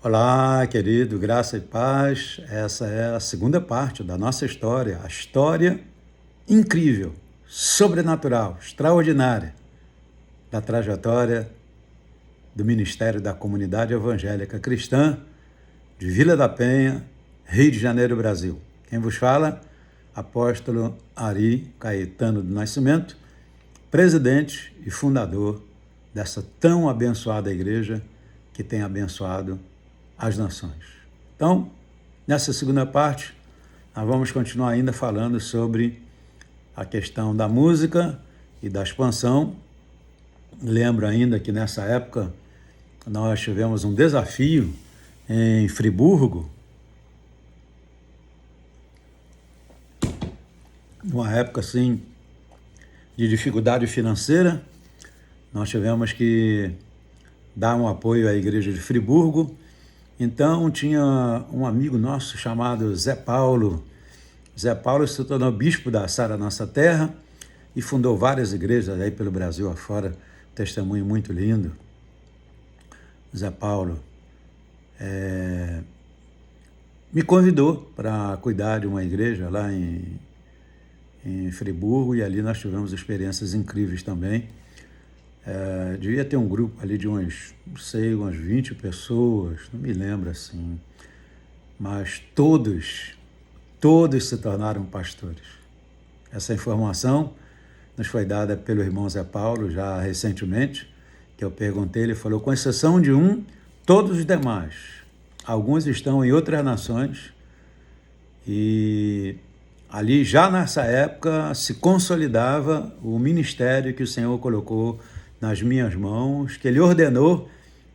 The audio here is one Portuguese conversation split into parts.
Olá, querido, graça e paz. Essa é a segunda parte da nossa história, a história incrível, sobrenatural, extraordinária da trajetória do Ministério da Comunidade Evangélica Cristã de Vila da Penha, Rio de Janeiro, Brasil. Quem vos fala? Apóstolo Ari Caetano do Nascimento, presidente e fundador dessa tão abençoada igreja que tem abençoado as nações. Então, nessa segunda parte, nós vamos continuar ainda falando sobre a questão da música e da expansão. Lembro ainda que nessa época nós tivemos um desafio em Friburgo, numa época assim de dificuldade financeira. Nós tivemos que dar um apoio à igreja de Friburgo. Então tinha um amigo nosso chamado Zé Paulo. Zé Paulo se tornou bispo da Sara Nossa Terra e fundou várias igrejas aí pelo Brasil afora. Testemunho muito lindo. Zé Paulo me convidou para cuidar de uma igreja lá em Friburgo, e ali nós tivemos experiências incríveis também. Devia ter um grupo ali de umas 20 pessoas, não me lembro assim, mas todos se tornaram pastores. Essa informação nos foi dada pelo irmão Zé Paulo já recentemente, que eu perguntei, ele falou, com exceção de um, todos os demais, alguns estão em outras nações, e ali já nessa época se consolidava o ministério que o Senhor colocou nas minhas mãos, que Ele ordenou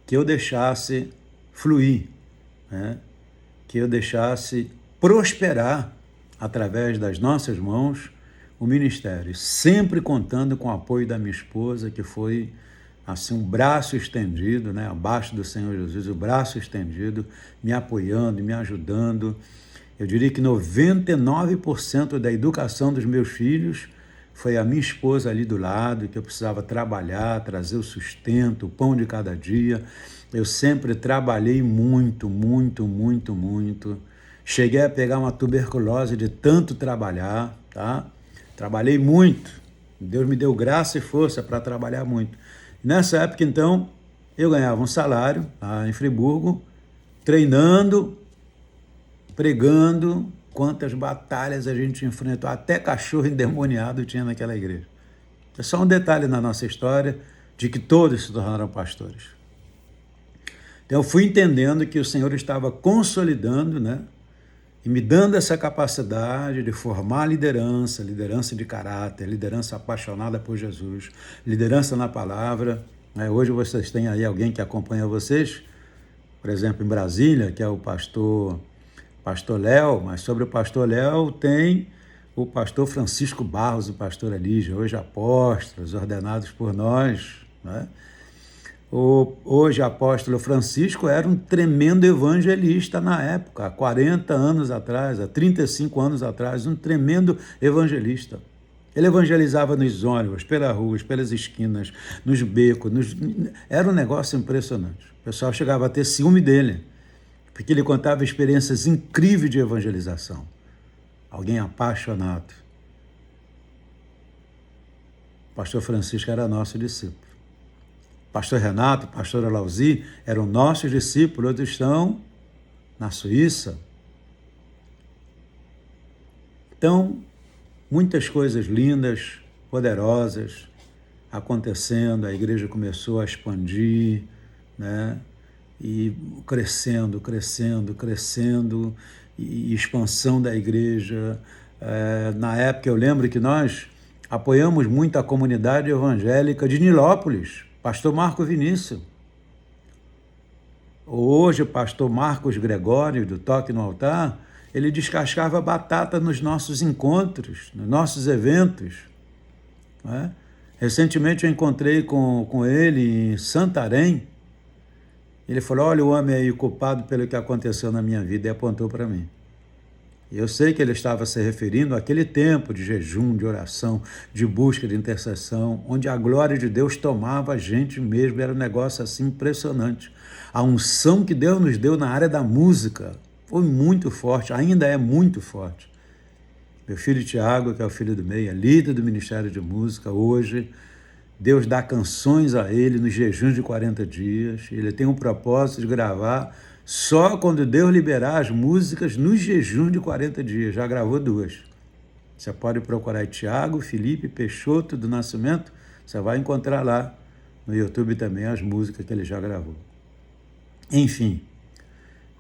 que eu deixasse fluir, né? Que eu deixasse prosperar através das nossas mãos o ministério, sempre contando com o apoio da minha esposa, que foi assim um braço estendido, né? Abaixo do Senhor Jesus, o braço estendido, me apoiando, me ajudando. Eu diria que 99% da educação dos meus filhos foi a minha esposa ali do lado, que eu precisava trabalhar, trazer o sustento, o pão de cada dia. Eu sempre trabalhei muito. Cheguei a pegar uma tuberculose de tanto trabalhar, tá? Trabalhei muito. Deus me deu graça e força para trabalhar muito. Nessa época, então, eu ganhava um salário lá em Friburgo, treinando, pregando. Quantas batalhas a gente enfrentou, até cachorro endemoniado tinha naquela igreja. É só um detalhe na nossa história de que todos se tornaram pastores. Então eu fui entendendo que o Senhor estava consolidando, né, e me dando essa capacidade de formar liderança de caráter, liderança apaixonada por Jesus, liderança na palavra. Hoje vocês têm aí alguém que acompanha vocês, por exemplo, em Brasília, que é o pastor Léo, mas sobre o pastor Léo tem o pastor Francisco Barros, o pastor Elígia, hoje apóstolos, ordenados por nós, né? Hoje apóstolo Francisco era um tremendo evangelista na época, há 40 anos atrás, há 35 anos atrás, um tremendo evangelista. Ele evangelizava nos ônibus, pelas ruas, pelas esquinas, nos becos, era um negócio impressionante. O pessoal chegava a ter ciúme dele, porque ele contava experiências incríveis de evangelização. Alguém apaixonado. O pastor Francisco era nosso discípulo. Pastor Renato, pastor Alauzi eram nossos discípulos, outros estão na Suíça. Então, muitas coisas lindas, poderosas acontecendo, a igreja começou a expandir, né? E crescendo, e expansão da igreja. Na época eu lembro que nós apoiamos muito a comunidade evangélica de Nilópolis, pastor Marco Vinícius. Hoje o pastor Marcos Gregório, do Toque no Altar, ele descascava batata nos nossos encontros, nos nossos eventos, né? Recentemente eu encontrei com ele em Santarém. Ele falou, olha o homem aí culpado pelo que aconteceu na minha vida, e apontou para mim. Eu sei que ele estava se referindo àquele tempo de jejum, de oração, de busca, de intercessão, onde a glória de Deus tomava a gente mesmo, era um negócio assim impressionante. A unção que Deus nos deu na área da música foi muito forte, ainda é muito forte. Meu filho Tiago, que é o filho do meio, é líder do Ministério de Música hoje. Deus dá canções a ele nos jejuns de 40 dias. Ele tem um propósito de gravar só quando Deus liberar as músicas nos jejuns de 40 dias. Já gravou 2. Você pode procurar aí Tiago Felipe Peixoto do Nascimento. Você vai encontrar lá no YouTube também as músicas que ele já gravou. Enfim,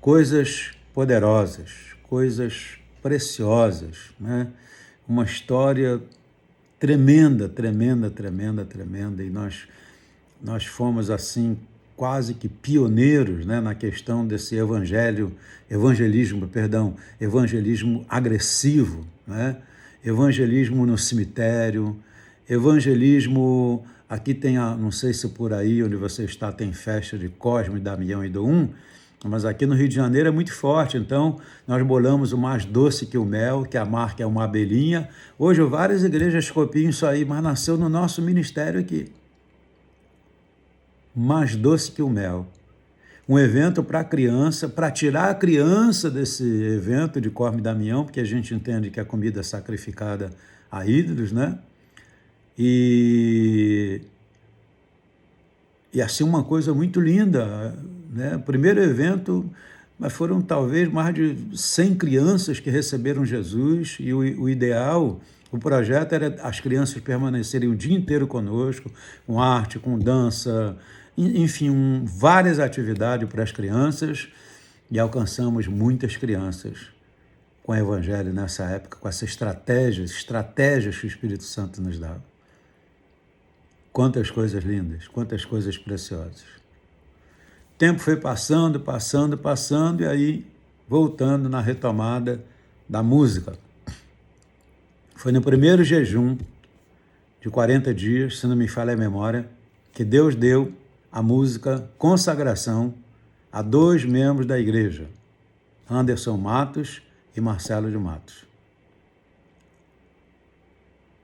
coisas poderosas, coisas preciosas, né? Uma história tremenda, tremenda, tremenda, tremenda, e nós fomos assim quase que pioneiros, né, na questão desse evangelismo agressivo, né? Evangelismo no cemitério, evangelismo, aqui tem, não sei se por aí onde você está tem festa de Cosme, Damião e Doum, mas aqui no Rio de Janeiro é muito forte, então nós bolamos o mais doce que o mel, que a marca é uma abelhinha. Hoje várias igrejas copiam isso aí, mas nasceu no nosso ministério aqui. Mais doce que o mel. Um evento para criança, para tirar a criança desse evento de Cosme e Damião, porque a gente entende que a comida é sacrificada a ídolos, né? E assim uma coisa muito linda, né? O primeiro evento, mas foram talvez mais de 100 crianças que receberam Jesus, e o ideal, o projeto era as crianças permanecerem o dia inteiro conosco, com arte, com dança, enfim, várias atividades para as crianças, e alcançamos muitas crianças com o Evangelho nessa época, com essas estratégias que o Espírito Santo nos dava. Quantas coisas lindas, quantas coisas preciosas. O tempo foi passando, e aí voltando na retomada da música. Foi no primeiro jejum de 40 dias, se não me falha a memória, que Deus deu a música Consagração a 2 membros da igreja, Anderson Matos e Marcelo de Matos.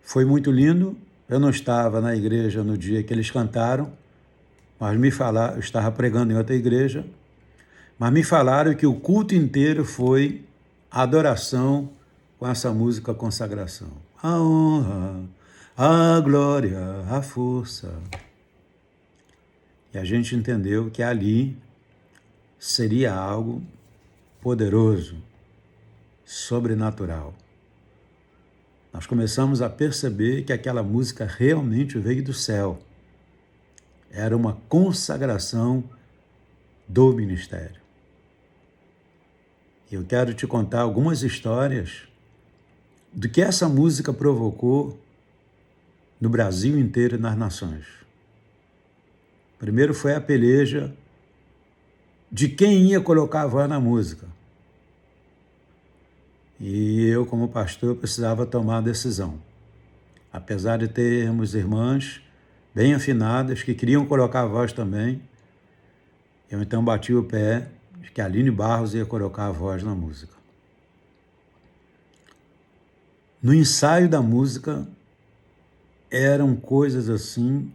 Foi muito lindo. Eu não estava na igreja no dia que eles cantaram, mas me falaram, eu estava pregando em outra igreja, mas me falaram que o culto inteiro foi adoração com essa música Consagração. A honra, a glória, a força. E a gente entendeu que ali seria algo poderoso, sobrenatural. Nós começamos a perceber que aquela música realmente veio do céu. Era uma consagração do ministério. Eu quero te contar algumas histórias do que essa música provocou no Brasil inteiro e nas nações. Primeiro foi a peleja de quem ia colocar a voz na música. E eu, como pastor, precisava tomar a decisão. Apesar de termos irmãs bem afinadas, que queriam colocar a voz também, eu então bati o pé de que a Aline Barros ia colocar a voz na música. No ensaio da música, eram coisas assim,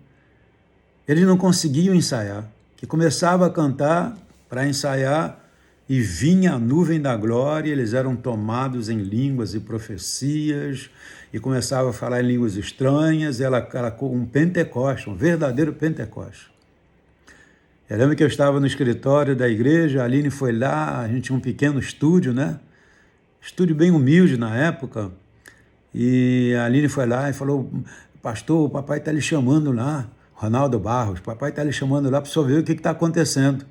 eles não conseguiam ensaiar, que começava a cantar para ensaiar, e vinha a nuvem da glória, eles eram tomados em línguas e profecias, e começava a falar em línguas estranhas, ela um Pentecoste, um verdadeiro Pentecoste. Eu lembro que eu estava no escritório da igreja, a Aline foi lá, a gente tinha um pequeno estúdio, né? Estúdio bem humilde na época, e a Aline foi lá e falou, pastor, o papai está lhe chamando lá, Ronaldo Barros, o papai está lhe chamando lá para o senhor ver o que está acontecendo.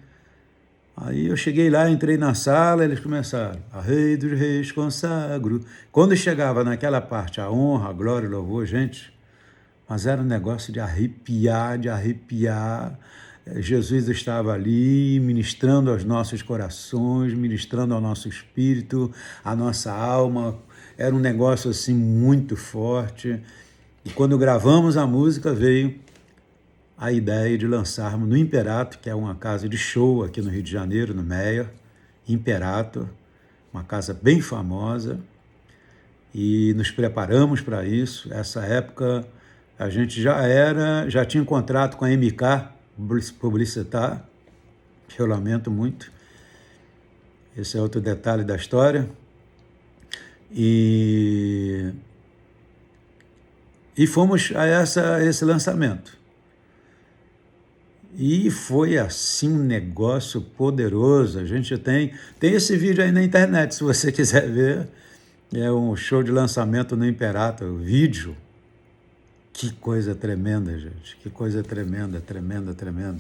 Aí eu cheguei lá, entrei na sala, eles começaram, a Rei dos Reis consagro. Quando chegava naquela parte, a honra, a glória, o louvor, gente, mas era um negócio de arrepiar, Jesus estava ali ministrando aos nossos corações, ministrando ao nosso espírito, à nossa alma, era um negócio assim muito forte. E quando gravamos a música, veio a ideia de lançarmos no Imperato, que é uma casa de show aqui no Rio de Janeiro, no Meia, Imperato, uma casa bem famosa, e nos preparamos para isso. Essa época a gente já tinha um contrato com a MK Publicitar, que eu lamento muito. Esse é outro detalhe da história. E fomos a esse lançamento. E foi assim um negócio poderoso. A gente tem esse vídeo aí na internet, se você quiser ver. É um show de lançamento no Imperato, vídeo. Que coisa tremenda, gente. Que coisa tremenda, tremenda, tremenda.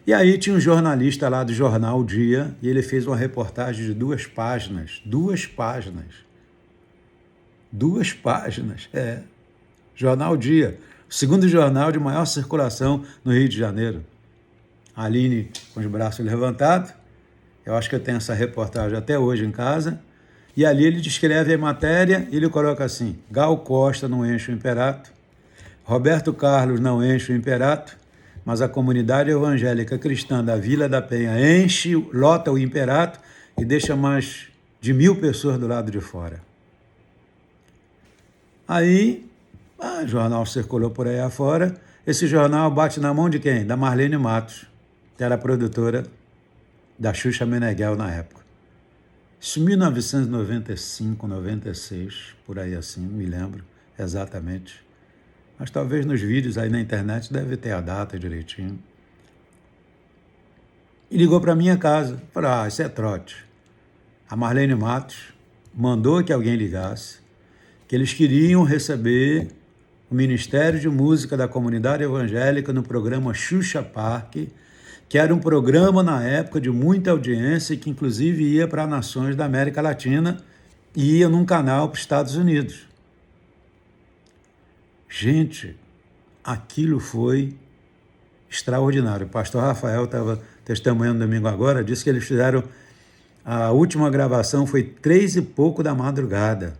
E aí tinha um jornalista lá do jornal O Dia, e ele fez uma reportagem de 2 páginas. 2 páginas. 2 páginas, Jornal O Dia, o segundo jornal de maior circulação no Rio de Janeiro. A Aline com os braços levantados. Eu acho que eu tenho essa reportagem até hoje em casa. E ali ele descreve a matéria e ele coloca assim: Gal Costa não enche o Imperato, Roberto Carlos não enche o Imperato, mas a comunidade evangélica cristã da Vila da Penha lota o Imperato e deixa mais de 1.000 pessoas do lado de fora. Aí, o jornal circulou por aí afora. Esse jornal bate na mão de quem? Da Marlene Matos, que era a produtora da Xuxa Meneghel na época. Isso em 1995, 96, por aí assim, não me lembro exatamente. Mas talvez nos vídeos aí na internet deve ter a data direitinho. E ligou para minha casa. Falou, isso é trote. A Marlene Matos mandou que alguém ligasse, que eles queriam receber o Ministério de Música da Comunidade Evangélica no programa Xuxa Park, que era um programa na época de muita audiência e que inclusive ia para nações da América Latina e ia num canal para os Estados Unidos. Gente, aquilo foi extraordinário. O pastor Rafael estava testemunhando domingo agora, disse que eles fizeram, a última gravação foi 3 e pouco da madrugada.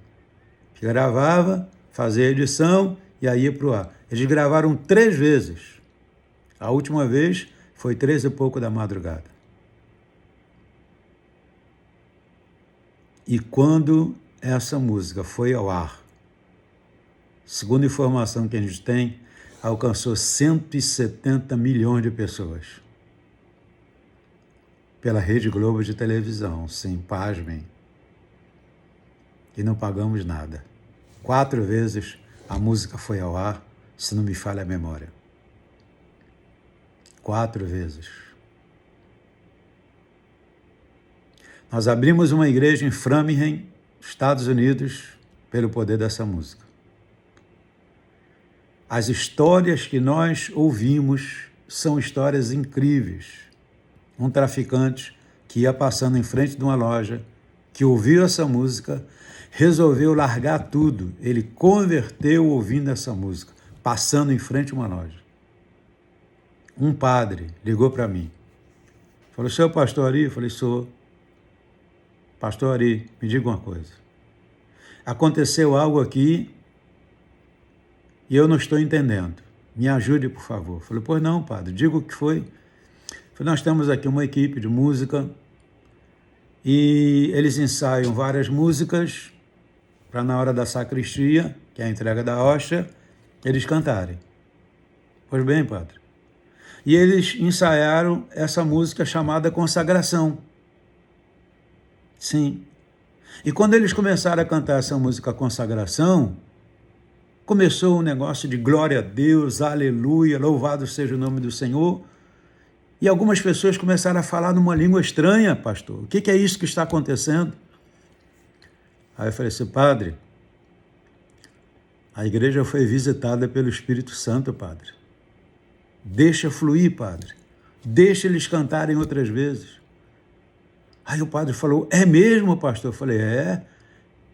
Que gravava, fazia a edição e aí ia para o ar. Eles gravaram 3 vezes. A última vez foi 3 e pouco da madrugada. E quando essa música foi ao ar, segundo a informação que a gente tem, alcançou 170 milhões de pessoas. Pela Rede Globo de televisão, sim, pasmem. E não pagamos nada. 4 vezes a música foi ao ar, se não me falha a memória. 4 vezes. Nós abrimos uma igreja em Framingham, Estados Unidos, pelo poder dessa música. As histórias que nós ouvimos são histórias incríveis. Um traficante que ia passando em frente de uma loja, que ouviu essa música, resolveu largar tudo. Ele converteu ouvindo essa música, passando em frente a uma loja. Um padre ligou para mim. Falou, seu pastor Ari? Eu falei, sou. Pastor Ari, me diga uma coisa. Aconteceu algo aqui e eu não estou entendendo. Me ajude, por favor. Eu falei, pois não, padre, diga o que foi. Eu falei, nós temos aqui uma equipe de música e eles ensaiam várias músicas para na hora da sacristia, que é a entrega da hóstia, eles cantarem. Pois bem, padre. E eles ensaiaram essa música chamada Consagração. Sim. E quando eles começaram a cantar essa música Consagração, começou um negócio de glória a Deus, aleluia, louvado seja o nome do Senhor. E algumas pessoas começaram a falar numa língua estranha, pastor. O que é isso que está acontecendo? Aí eu falei assim, padre, a igreja foi visitada pelo Espírito Santo, padre. Deixa fluir, padre. Deixa eles cantarem outras vezes. Aí o padre falou, é mesmo, pastor? Eu falei, é.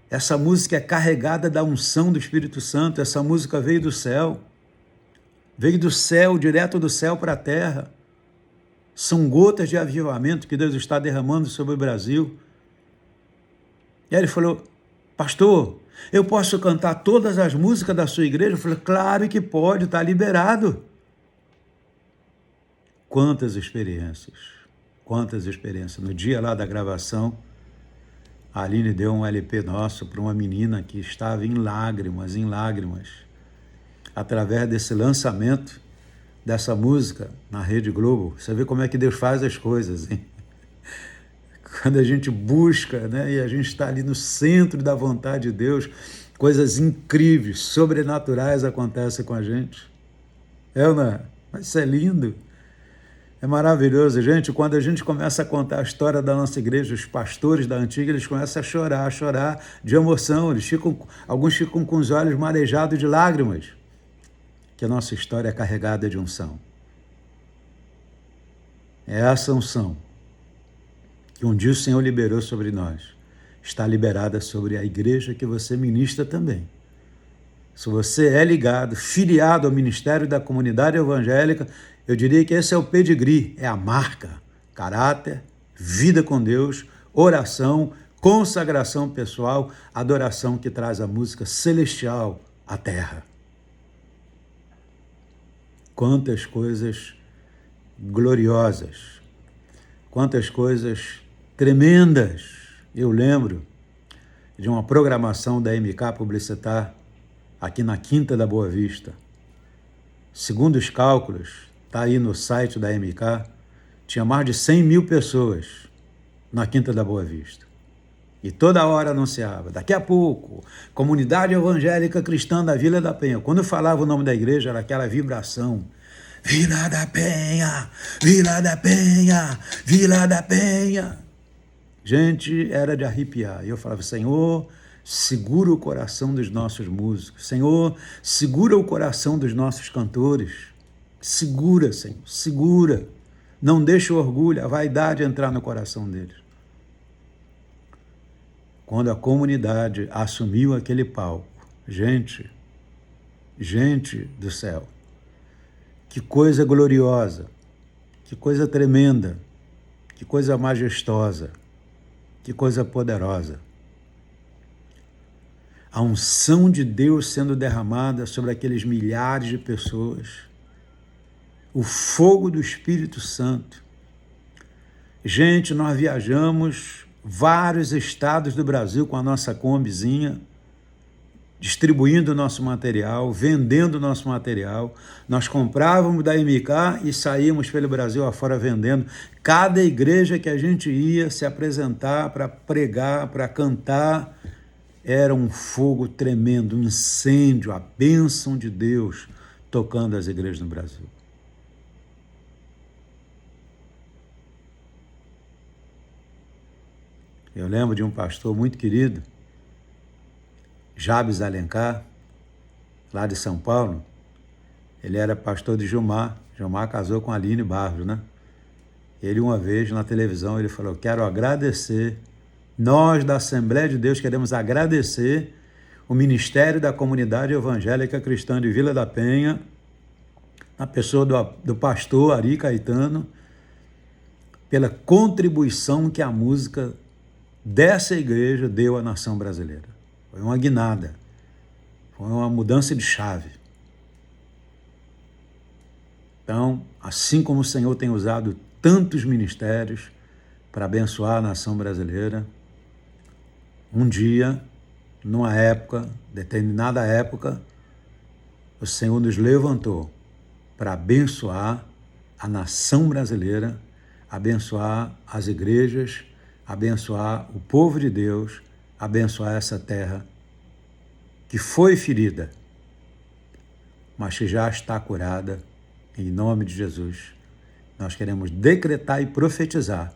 Essa música é carregada da unção do Espírito Santo. Essa música veio do céu. Veio do céu, direto do céu para a terra. São gotas de avivamento que Deus está derramando sobre o Brasil. E aí ele falou, pastor, eu posso cantar todas as músicas da sua igreja? Eu falei, claro que pode, está liberado. Quantas experiências. No dia lá da gravação, A Aline deu um LP nosso para uma menina que estava em lágrimas, através desse lançamento dessa música na Rede Globo. Você vê como é que Deus faz as coisas, hein? Quando a gente busca, né, e a gente está ali no centro da vontade de Deus, coisas incríveis, sobrenaturais acontecem com a gente. Não é? Mas isso é lindo. É maravilhoso, gente. Quando a gente começa a contar a história da nossa igreja, os pastores da antiga, eles começam a chorar de emoção. Alguns ficam com os olhos marejados de lágrimas, que a nossa história é carregada de unção. É essa unção que um dia o Senhor liberou sobre nós, está liberada sobre a igreja que você ministra também. Se você é ligado, filiado ao ministério da comunidade evangélica, eu diria que esse é o pedigree, é a marca, caráter, vida com Deus, oração, consagração pessoal, adoração que traz a música celestial à terra. Quantas coisas gloriosas, quantas coisas tremendas. Eu lembro de uma programação da MK Publicitar aqui na Quinta da Boa Vista. Segundo os cálculos, está aí no site da MK, tinha mais de 100 mil pessoas na Quinta da Boa Vista. E toda hora anunciava, daqui a pouco, Comunidade Evangélica Cristã da Vila da Penha. Quando eu falava o nome da igreja, era aquela vibração. Vila da Penha, Vila da Penha, Vila da Penha. Gente, era de arrepiar. E eu falava, Senhor, segura o coração dos nossos músicos. Senhor, segura o coração dos nossos cantores. Segura, Senhor, segura. Não deixa o orgulho, a vaidade entrar no coração deles. Quando a comunidade assumiu aquele palco, gente do céu, que coisa gloriosa, que coisa tremenda, que coisa majestosa, que coisa poderosa. A unção de Deus sendo derramada sobre aqueles milhares de pessoas, o fogo do Espírito Santo. Gente, nós viajamos vários estados do Brasil com a nossa combizinha, distribuindo o nosso material, vendendo o nosso material. Nós comprávamos da MK e saímos pelo Brasil afora vendendo. Cada igreja que a gente ia se apresentar para pregar, para cantar, era um fogo tremendo, um incêndio, a bênção de Deus tocando as igrejas no Brasil. Eu lembro de um pastor muito querido, Jabes Alencar, lá de São Paulo. Ele era pastor de Gilmar. Gilmar casou com a Aline Barros, né? Ele, uma vez, na televisão, ele falou, quero agradecer, nós da Assembleia de Deus queremos agradecer o Ministério da Comunidade Evangélica Cristã de Vila da Penha, na pessoa do pastor Ari Caetano, pela contribuição que a música dessa igreja deu à nação brasileira. Foi uma guinada, foi uma mudança de chave. Então, assim como o Senhor tem usado tantos ministérios para abençoar a nação brasileira, um dia, numa época, determinada época, o Senhor nos levantou para abençoar a nação brasileira, abençoar as igrejas, abençoar o povo de Deus, abençoar essa terra que foi ferida, mas que já está curada, em nome de Jesus. Nós queremos decretar e profetizar,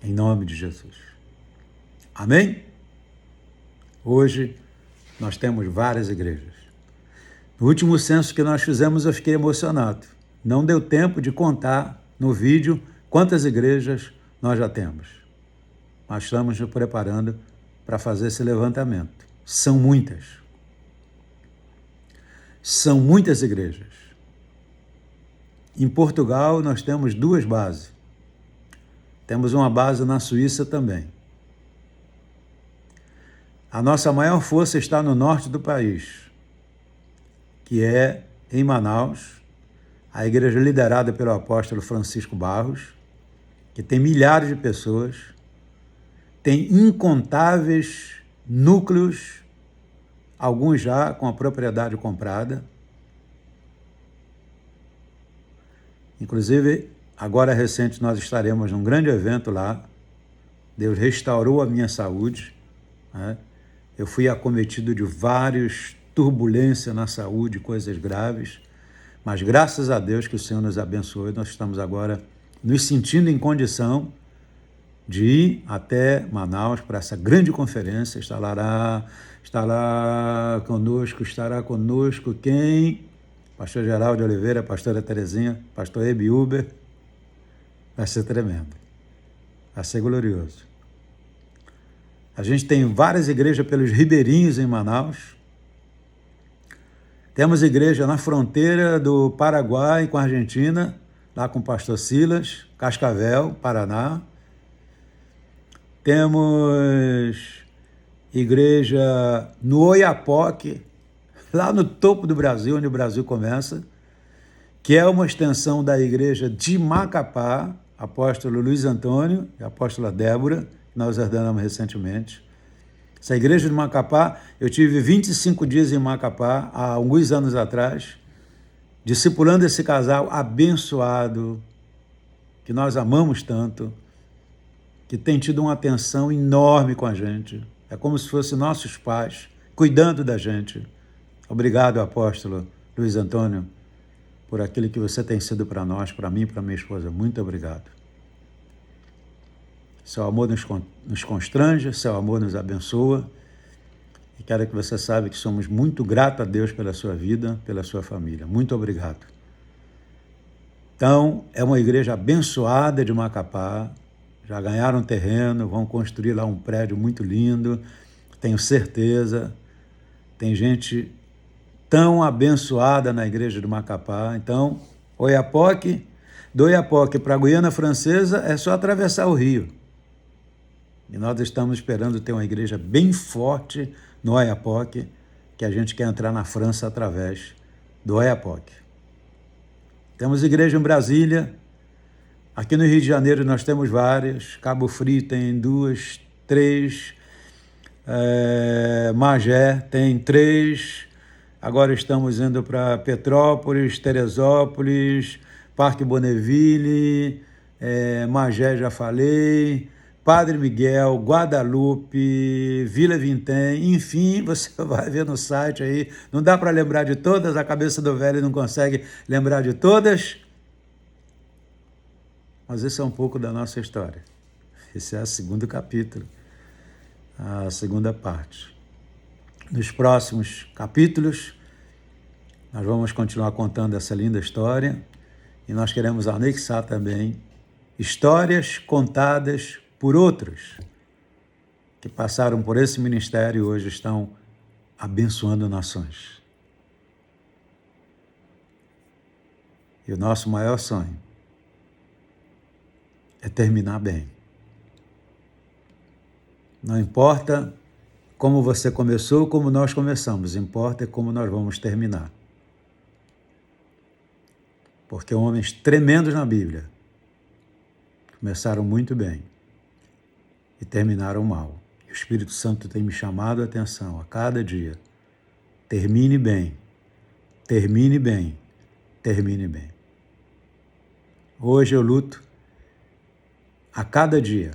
em nome de Jesus. Amém? Hoje, nós temos várias igrejas. No último censo que nós fizemos, eu fiquei emocionado. Não deu tempo de contar no vídeo quantas igrejas nós já temos. Nós estamos nos preparando para fazer esse levantamento. São muitas. São muitas igrejas. Em Portugal, nós temos 2 bases. Temos uma base na Suíça também. A nossa maior força está no norte do país, que é em Manaus, a igreja liderada pelo apóstolo Francisco Barros, que tem milhares de pessoas, tem incontáveis núcleos, alguns já com a propriedade comprada. Inclusive, agora recente, nós estaremos num grande evento lá. Deus restaurou a minha saúde, né? Eu fui acometido de várias turbulências na saúde, coisas graves, mas graças a Deus que o Senhor nos abençoou e nós estamos agora nos sentindo em condição de ir até Manaus para essa grande conferência. Estará conosco quem? Pastor Geraldo Oliveira, pastora Terezinha, pastor Ebiúber. Vai ser tremendo, vai ser glorioso. A gente tem várias igrejas pelos ribeirinhos em Manaus. Temos igreja na fronteira do Paraguai com a Argentina, lá com o pastor Silas, Cascavel, Paraná. Temos igreja no Oiapoque, lá no topo do Brasil, onde o Brasil começa, que é uma extensão da igreja de Macapá, apóstolo Luiz Antônio e a apóstola Débora, que nós ordenamos recentemente. Essa igreja de Macapá, eu tive 25 dias em Macapá, há alguns anos atrás, discipulando esse casal abençoado, que nós amamos tanto, que tem tido uma atenção enorme com a gente. É como se fossem nossos pais, cuidando da gente. Obrigado, apóstolo Luiz Antônio, por aquilo que você tem sido para nós, para mim e para minha esposa. Muito obrigado. Seu amor nos constrange, seu amor nos abençoa. E quero que você saiba que somos muito gratos a Deus pela sua vida, pela sua família. Muito obrigado. Então, é uma igreja abençoada de Macapá. Já ganharam terreno, vão construir lá um prédio muito lindo. Tenho certeza. Tem gente tão abençoada na igreja de Macapá. Então, Oiapoque, do Oiapoque para a Guiana Francesa é só atravessar o rio. E nós estamos esperando ter uma igreja bem forte no Oiapoque, que a gente quer entrar na França através do Oiapoque. Temos igreja em Brasília. Aqui no Rio de Janeiro nós temos várias. Cabo Frio tem 2, 3. Magé tem 3. Agora estamos indo para Petrópolis, Teresópolis, Parque Bonneville, Magé já falei, Padre Miguel, Guadalupe, Vila Vintém, enfim, você vai ver no site aí. Não dá para lembrar de todas, a cabeça do velho não consegue lembrar de todas, mas esse é um pouco da nossa história. Esse é o segundo capítulo, a segunda parte. Nos próximos capítulos, nós vamos continuar contando essa linda história e nós queremos anexar também histórias contadas por outros que passaram por esse ministério e hoje estão abençoando nações. E o nosso maior sonho é terminar bem. Não importa como você começou, como nós começamos, importa como nós vamos terminar. Porque homens tremendos na Bíblia começaram muito bem e terminaram mal. E o Espírito Santo tem me chamado a atenção a cada dia. Termine bem, termine bem, termine bem. Hoje eu luto a cada dia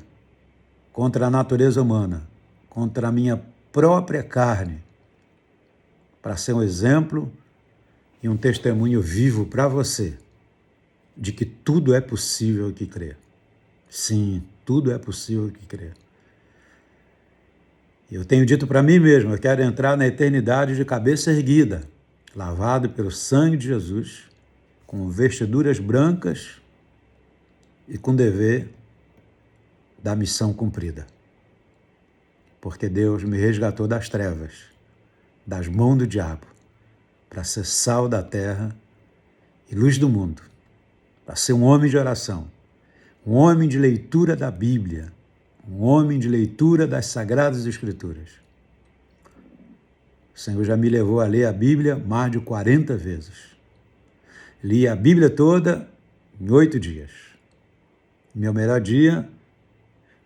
contra a natureza humana, contra a minha própria carne, para ser um exemplo e um testemunho vivo para você de que tudo é possível que crê. Sim, tudo é possível que crê. Eu tenho dito para mim mesmo, eu quero entrar na eternidade de cabeça erguida, lavado pelo sangue de Jesus, com vestiduras brancas e com dever da missão cumprida. Porque Deus me resgatou das trevas, das mãos do diabo, para ser sal da terra e luz do mundo, para ser um homem de oração, um homem de leitura da Bíblia, um homem de leitura das Sagradas Escrituras. O Senhor já me levou a ler a Bíblia mais de 40 vezes. Li a Bíblia toda em 8 dias. Meu melhor dia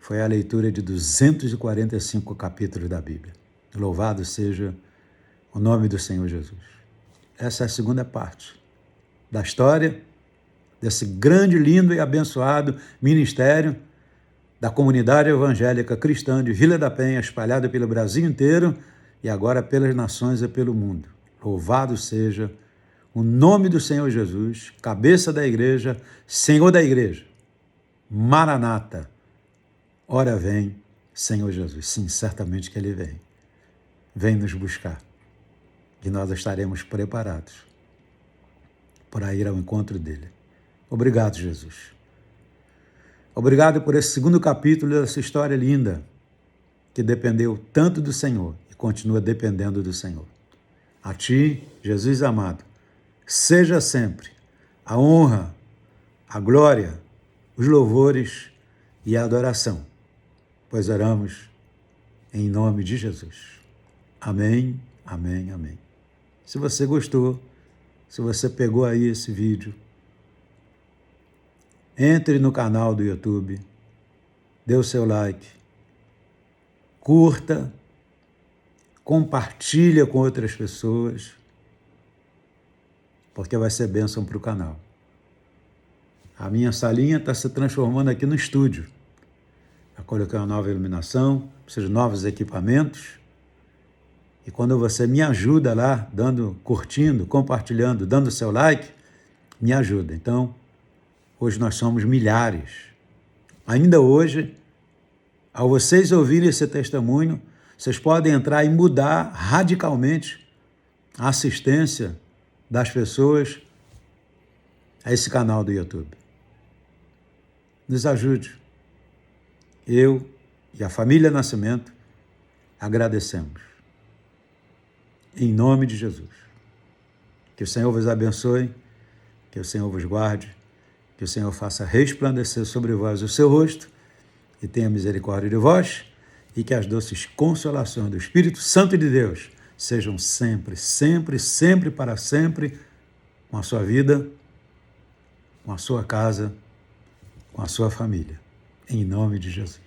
foi a leitura de 245 capítulos da Bíblia. Louvado seja o nome do Senhor Jesus. Essa é a segunda parte da história desse grande, lindo e abençoado ministério da comunidade evangélica cristã de Vila da Penha, espalhada pelo Brasil inteiro e agora pelas nações e pelo mundo. Louvado seja o nome do Senhor Jesus, cabeça da igreja, Senhor da igreja. Maranata, ora vem, Senhor Jesus. Sim, certamente que Ele vem. Vem nos buscar e nós estaremos preparados para ir ao encontro dEle. Obrigado, Jesus. Obrigado por esse segundo capítulo dessa história linda, que dependeu tanto do Senhor e continua dependendo do Senhor. A Ti, Jesus amado, seja sempre a honra, a glória, os louvores e a adoração, pois oramos em nome de Jesus. Amém, amém, amém. Se você gostou, se você pegou aí esse vídeo, entre no canal do YouTube, dê o seu like, curta, compartilha com outras pessoas, porque vai ser bênção para o canal. A minha salinha está se transformando aqui no estúdio. Eu coloquei uma nova iluminação, preciso de novos equipamentos. E quando você me ajuda lá, curtindo, compartilhando, dando seu like, me ajuda. Então, hoje nós somos milhares. Ainda hoje, ao vocês ouvirem esse testemunho, vocês podem entrar e mudar radicalmente a assistência das pessoas a esse canal do YouTube. Nos ajude. Eu e a família Nascimento agradecemos. Em nome de Jesus. Que o Senhor vos abençoe, que o Senhor vos guarde, que o Senhor faça resplandecer sobre vós o seu rosto e tenha misericórdia de vós, e que as doces consolações do Espírito Santo de Deus sejam sempre, sempre, sempre, para sempre, com a sua vida, com a sua casa, com a sua família. Em nome de Jesus.